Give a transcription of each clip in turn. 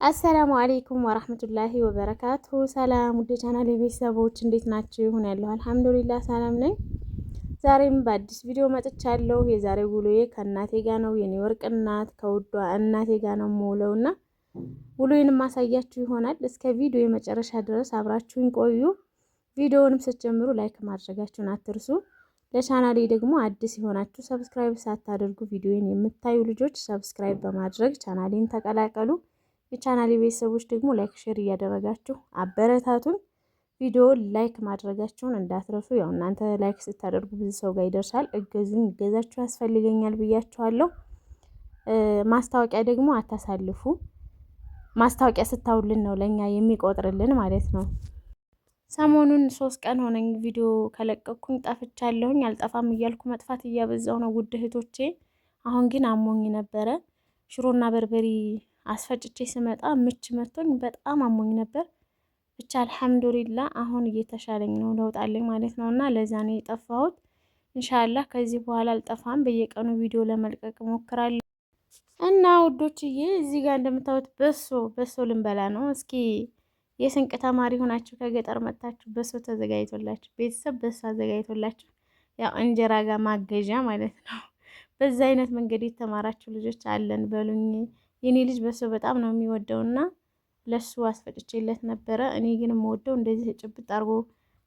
አሰላሙ አሌይኩም ወራህመቱላሂ ወበረካቱሁ። ሰላም ውድ ቻናል ቤተሰቦች እንዴት ናችሁ? ይሁን ያለሁ አልሐምዱሊላህ ሰላም ነኝ። ዛሬም በአዲስ ቪዲዮ መጥቻለሁ። የዛሬው ውሎዬ ከእናቴ ጋር ነው። የኔ ወርቅ እናት ከውዷ እናቴ ጋር ነው የምውለውና ውሎዬን ማሳያችሁ ይሆናል። እስከ ቪዲዮ የመጨረሻ ድረስ አብራችሁኝ ቆዩ። ቪዲዮውንም ስትጀምሩ ላይክ ማድረጋችሁን አትርሱ። ለቻናሌ ደግሞ አዲስ የሆናችሁ ሰብስክራይብ ሳታደርጉ ቪዲዮን የምታዩ ልጆች ሰብስክራይብ በማድረግ ቻናሌን ተቀላቀሉ። የቻናሌ ቤተሰቦች ደግሞ ላይክ ሼር እያደረጋችሁ አበረታቱን። ቪዲዮ ላይክ ማድረጋችሁን እንዳትረሱ። ያው እናንተ ላይክ ስታደርጉ ብዙ ሰው ጋር ይደርሳል። እገዙኝ፣ እገዛችሁ ያስፈልገኛል ብያችኋለሁ። ማስታወቂያ ደግሞ አታሳልፉ። ማስታወቂያ ስታውልን ነው ለኛ የሚቆጥርልን ማለት ነው። ሰሞኑን 3 ቀን ሆነኝ ቪዲዮ ከለቀኩኝ ጠፍቻለሁኝ። አልጠፋም እያልኩ መጥፋት እያበዛው ነው ውድ እህቶቼ። አሁን ግን አሞኝ ነበረ። ሽሮና በርበሬ አስፈጭቼ ስመጣ ምች መቶኝ በጣም አሞኝ ነበር። ብቻ አልሐምዱሊላ አሁን እየተሻለኝ ነው፣ ለውጥ አለኝ ማለት ነውና ለዛ ነው የጠፋሁት። ኢንሻአላህ ከዚህ በኋላ አልጠፋም። በየቀኑ ቪዲዮ ለመልቀቅ እሞክራለሁ። እና ውዶችዬ እዚህ ጋር እንደምታዩት በሶ ልንበላ ነው። እስኪ የስንቅ ተማሪ ሆናችሁ ከገጠር መጣችሁ በሶ ተዘጋጅቶላችሁ ቤተሰብ በሶ አዘጋጅቶላችሁ ያው እንጀራ ጋር ማገዣ ማለት ነው። በዛ አይነት መንገድ የተማራችሁ ልጆች አለን በሉኝ። የኔ ልጅ በሶ በጣም ነው የሚወደውና ለሱ አስፈጭቼለት ነበረ። እኔ ግን የምወደው እንደዚህ ጭብጥ አድርጎ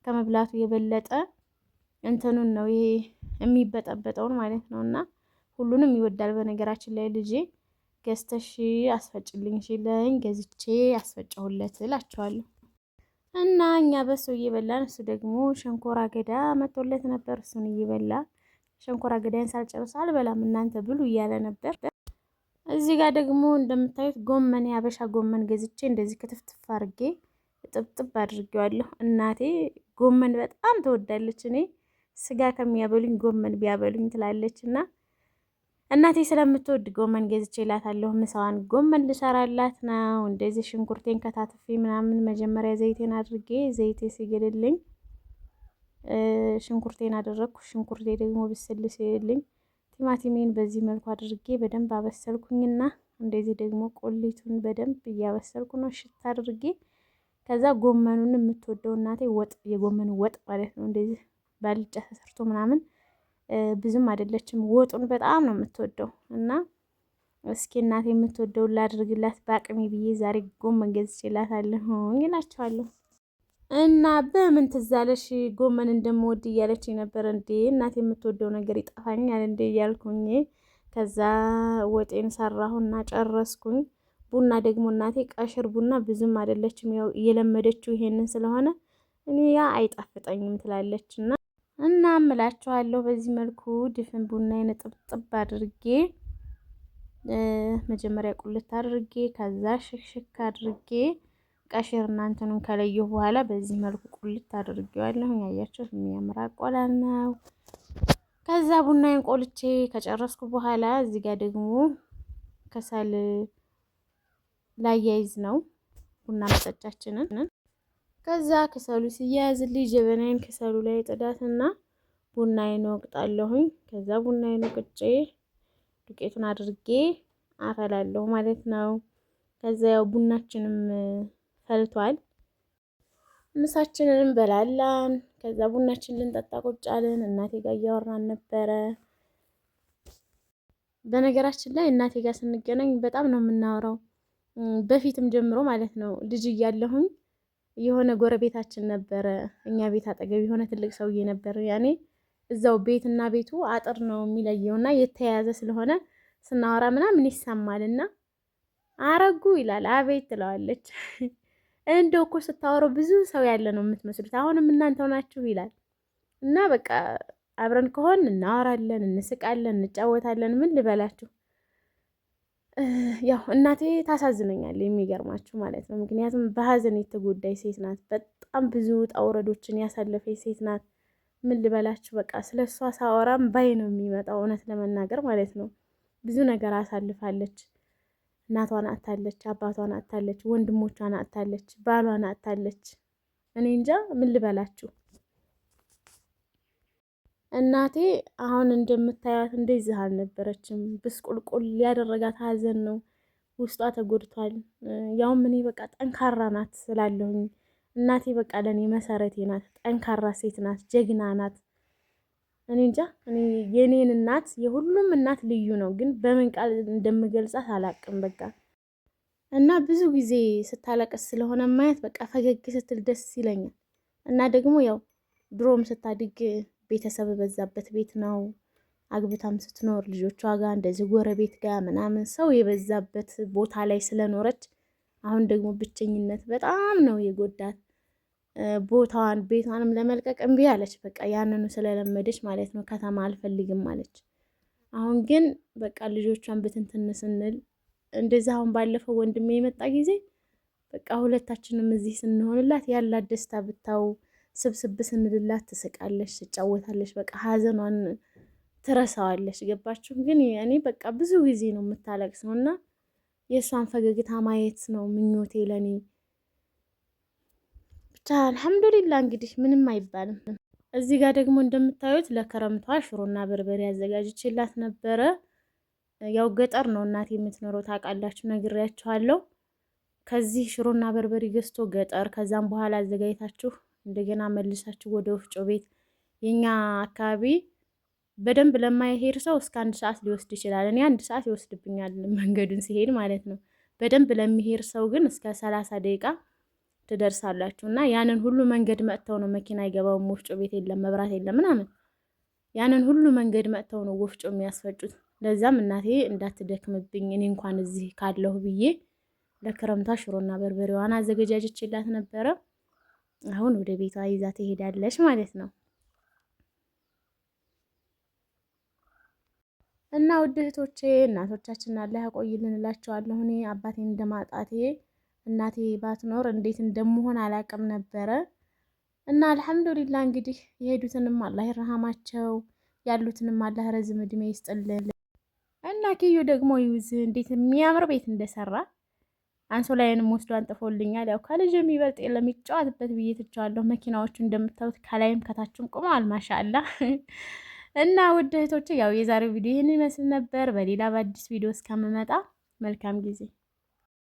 ከመብላቱ የበለጠ እንትኑን ነው ይሄ የሚበጠበጠውን ማለት ነውና ሁሉንም ይወዳል። በነገራችን ላይ ልጄ ገዝተሽ አስፈጭልኝ ሲለኝ ገዝቼ አስፈጨሁለት እላቸዋለሁ። እና እኛ በሶ እየበላን እሱ ደግሞ ሸንኮራ አገዳ መጥቶለት ነበር። እሱን እየበላ ሸንኮራ አገዳን ሳልጨርስ አልበላም እናንተ ብሉ እያለ ነበር። እዚህ ጋር ደግሞ እንደምታዩት ጎመን ያበሻ ጎመን ገዝቼ እንደዚህ ክትፍትፍ አድርጌ ጥብጥብ አድርጌዋለሁ። እናቴ ጎመን በጣም ትወዳለች። እኔ ስጋ ከሚያበሉኝ ጎመን ቢያበሉኝ ትላለች እና እናቴ ስለምትወድ ጎመን ገዝቼ ላታለሁ። ምሳዋን ጎመን ልሰራላት ነው። እንደዚህ ሽንኩርቴን ከታትፌ ምናምን መጀመሪያ ዘይቴን አድርጌ ዘይቴ ሲግልልኝ ሽንኩርቴን አደረግኩ። ሽንኩርቴ ደግሞ ብስል ሲልልኝ ቲማቲሜን በዚህ መልኩ አድርጌ በደንብ አበሰልኩኝና እንደዚህ ደግሞ ቆሊቱን በደንብ እያበሰልኩ ነው ሽታ አድርጌ። ከዛ ጎመኑን የምትወደው እናቴ ወጥ የጎመን ወጥ ማለት ነው እንደዚህ ባልጫ ተሰርቶ ምናምን ብዙም አይደለችም። ወጡን በጣም ነው የምትወደው እና እስኪ እናቴ የምትወደው ላድርግላት በአቅሜ ብዬ ዛሬ ጎመን ገዝቼላታለሁ እላቸዋለሁ። እና በምን ትዛለሽ ጎመን እንደምወድ እያለች ነበር። እንዴ እናቴ የምትወደው ነገር ይጠፋኛል እንዴ እያልኩኝ ከዛ ወጤን ሰራሁና ጨረስኩኝ። ቡና ደግሞ እናቴ ቀሽር ቡና ብዙም አይደለችም፣ ያው እየለመደችው ይሄንን ስለሆነ እኔ ያ አይጣፍጠኝም ትላለችና እና እምላችኋለሁ በዚህ መልኩ ድፍን ቡና ጥብጥብ አድርጌ መጀመሪያ ቁልት አድርጌ ከዛ ሽክሽክ አድርጌ ቀሽር እናንተንም ከለየሁ በኋላ በዚህ መልኩ ቁልት አድርጌዋለሁ። ያያችሁት የሚያምር አቆላል ነው። ከዛ ቡናዬን ቆልቼ ከጨረስኩ በኋላ እዚህ ጋር ደግሞ ከሰል ላያይዝ ነው ቡና መጠጫችንን። ከዛ ከሰሉ ሲያያዝልኝ ጀበናዬን ከሰሉ ላይ ጥዳትና ቡናዬን ወቅጣለሁኝ። ከዛ ቡናዬን ወቅጬ ዱቄቱን አድርጌ አፈላለሁ ማለት ነው። ከዛ ያው ቡናችንም ፈልቷል። ምሳችንን እንበላለን። ከዛ ቡናችን ልንጠጣ ቁጭ አልን። እናቴ ጋር እያወራን ነበረ። በነገራችን ላይ እናቴ ጋር ስንገናኝ በጣም ነው የምናወራው፣ በፊትም ጀምሮ ማለት ነው። ልጅ እያለሁኝ የሆነ ጎረቤታችን ነበረ እኛ ቤት አጠገብ የሆነ ትልቅ ሰውዬ ነበር። ያኔ እዛው ቤትና ቤቱ አጥር ነው የሚለየውና የተያያዘ ስለሆነ ስናወራ ምናምን ይሰማልና አረጉ ይላል። አቤት ትለዋለች። እንደው እኮ ስታወራው ብዙ ሰው ያለ ነው የምትመስሉት፣ አሁንም እናንተው ናችሁ ይላል። እና በቃ አብረን ከሆን እናወራለን፣ እንስቃለን፣ እንጫወታለን። ምን ልበላችሁ ያው እናቴ ታሳዝነኛለች የሚገርማችሁ ማለት ነው። ምክንያቱም በሀዘን የተጎዳይ ሴት ናት። በጣም ብዙ ውጣ ውረዶችን ያሳለፈች ሴት ናት። ምን ልበላችሁ በቃ ስለሷ ሳወራም ባይ ነው የሚመጣው እውነት ለመናገር ማለት ነው። ብዙ ነገር አሳልፋለች። እናቷን አጥታለች፣ አባቷን አጥታለች፣ ወንድሞቿን አጥታለች፣ ባሏን አጥታለች። እኔ እንጃ ምን ልበላችሁ። እናቴ አሁን እንደምታያት እንደዚህ አልነበረችም። ብስቁልቁል ያደረጋት ሀዘን ነው። ውስጧ ተጎድቷል። ያውም እኔ በቃ ጠንካራ ናት ስላለሁኝ እናቴ በቃ ለእኔ መሰረቴ ናት። ጠንካራ ሴት ናት፣ ጀግና ናት። እኔ እንጃ እኔ የኔን እናት የሁሉም እናት ልዩ ነው፣ ግን በምን ቃል እንደምገልጻት አላቅም። በቃ እና ብዙ ጊዜ ስታለቅስ ስለሆነ ማየት በቃ ፈገግ ስትል ደስ ይለኛል። እና ደግሞ ያው ድሮም ስታድግ ቤተሰብ በዛበት ቤት ነው አግብታም ስትኖር ልጆቿ ጋር እንደዚህ ጎረቤት ጋር ምናምን ሰው የበዛበት ቦታ ላይ ስለኖረች አሁን ደግሞ ብቸኝነት በጣም ነው የጎዳት። ቦታዋን ቤቷንም ለመልቀቅ እምቢ አለች። በቃ ያንኑ ስለለመደች ማለት ነው። ከተማ አልፈልግም አለች። አሁን ግን በቃ ልጆቿን ብትንትን ስንል እንደዛ አሁን ባለፈው ወንድሜ የመጣ ጊዜ በቃ ሁለታችንም እዚህ ስንሆንላት ያላት ደስታ ብታው፣ ስብስብ ስንልላት ትስቃለች፣ ትጫወታለች። በቃ ሀዘኗን ትረሳዋለች። ገባችሁ? ግን እኔ በቃ ብዙ ጊዜ ነው የምታለቅሰው እና የእሷን ፈገግታ ማየት ነው ምኞቴ ለኔ። ብቻ አልሐምዱሊላ እንግዲህ ምንም አይባልም። እዚህ ጋር ደግሞ እንደምታዩት ለከረምቷ ሽሮና በርበሬ አዘጋጅቼላት ነበረ። ያው ገጠር ነው እናቴ የምትኖረው ታውቃላችሁ፣ ነግሬያችኋለሁ። ከዚህ ሽሮና በርበሬ ገዝቶ ገጠር፣ ከዛም በኋላ አዘጋጅታችሁ እንደገና መልሳችሁ ወደ ወፍጮ ቤት። የኛ አካባቢ በደንብ ለማይሄድ ሰው እስከ 1 ሰዓት ሊወስድ ይችላል። እኔ 1 ሰዓት ይወስድብኛል መንገዱን ሲሄድ ማለት ነው። በደንብ ለሚሄድ ሰው ግን እስከ 30 ደቂቃ ትደርሳላችሁ። እና ያንን ሁሉ መንገድ መጥተው ነው፣ መኪና አይገባውም፣ ወፍጮ ቤት የለም፣ መብራት የለም ምናምን። ያንን ሁሉ መንገድ መጥተው ነው ወፍጮ የሚያስፈጩት። ለዛም እናቴ እንዳትደክምብኝ እኔ እንኳን እዚህ ካለሁ ብዬ ለክረምቷ ሽሮና በርበሬዋን አዘገጃጀችላት ነበረ። አሁን ወደ ቤቷ ይዛ ትሄዳለች ማለት ነው። እና ውድ እህቶቼ እናቶቻችን አላህ ያቆይልን እላቸዋለሁ። እኔ አባቴን እንደማጣቴ እናቴ ባትኖር እንዴት እንደምሆን አላቅም ነበረ። እና አልሐምዱሊላ እንግዲህ የሄዱትንም አላህ ይረሃማቸው፣ ያሉትንም አላህ ረዝም እድሜ ይስጥልን። እና ኪዩ ደግሞ ይውዝ እንዴት የሚያምር ቤት እንደሰራ አንሶላዬንም ወስዶ አንጥፎልኛል። ያው ከልጅ የሚበልጥ የለም ይጫወትበት ብዬ ትቼዋለሁ። መኪናዎቹ እንደምታዩት ከላይም ከታችም ቆመዋል። ማሻአላ። እና ውድ እህቶቼ ያው የዛሬው ቪዲዮ ይህን ይመስል ነበር። በሌላ በአዲስ ቪዲዮ እስከምመጣ መልካም ጊዜ